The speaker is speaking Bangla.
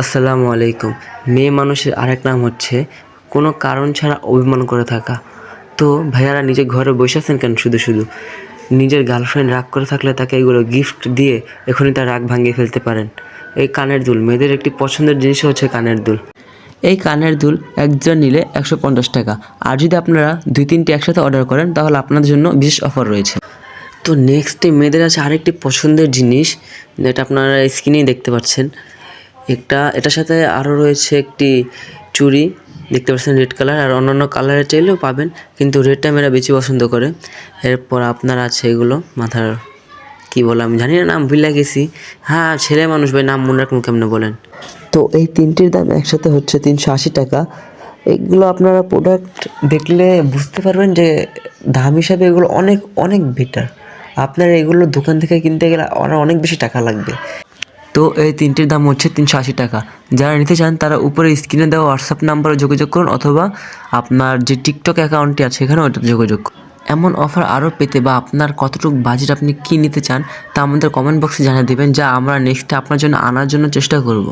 আসসালামু আলাইকুম। মেয়ে মানুষের আরেক নাম হচ্ছে কোনো কারণ ছাড়া অভিমান করে থাকা। তো ভাইয়ারা নিজের ঘরে বসে আছেন কেন শুধু শুধু? নিজের গার্লফ্রেন্ড রাগ করে থাকলে তাকে এগুলো গিফট দিয়ে এখনই তার রাগ ভাঙিয়ে ফেলতে পারেন। এই কানের দুল, মেয়েদের একটি পছন্দের জিনিস হচ্ছে কানের দুল। এই কানের দুল একজন নিলে 150 টাকা। আর যদি আপনারা 2-3টি একসাথে অর্ডার করেন তাহলে আপনাদের জন্য বিশেষ অফার রয়েছে। তো নেক্সটে মেয়েদের আছে আরেকটি পছন্দের জিনিস, যেটা আপনারা স্ক্রিনেই দেখতে পাচ্ছেন। এটার সাথে আরও রয়েছে একটি চুড়ি, দেখতে পাচ্ছেন রেড কালার, আর অন্যান্য কালারের চাইলেও পাবেন, কিন্তু রেডটা মেয়েরা বেশি পছন্দ করে। এরপর আপনার আছে এগুলো মাথার, কি বলে আমি জানি না, নাম ভুলে গেছি। হ্যাঁ, ছেলে মানুষ ভাই, নাম মনে রাখুন কেমনে বলেন। তো এই তিনটির দাম একসাথে হচ্ছে 380 টাকা। এগুলো আপনারা প্রোডাক্ট দেখলে বুঝতে পারবেন যে দাম হিসাবে এগুলো অনেক অনেক বেটার। আপনারা এগুলো দোকান থেকে কিনতে গেলে আরও অনেক বেশি টাকা লাগবে। তো এই তিনটির দাম হচ্ছে 380 টাকা। যারা নিতে চান তারা উপরে স্ক্রিনে দেওয়া হোয়াটসঅ্যাপ নাম্বারে যোগাযোগ করুন, অথবা আপনার যে টিকটক অ্যাকাউন্টটি আছে এখানে ওইটাতে যোগাযোগ করুন। এমন অফার আরও পেতে বা আপনার কতটুকু বাজেট, আপনি কী নিতে চান তা আমাদের কমেন্ট বক্সে জানিয়ে দেবেন, যা আমরা নেক্সটে আপনার জন্য আনার জন্য চেষ্টা করব।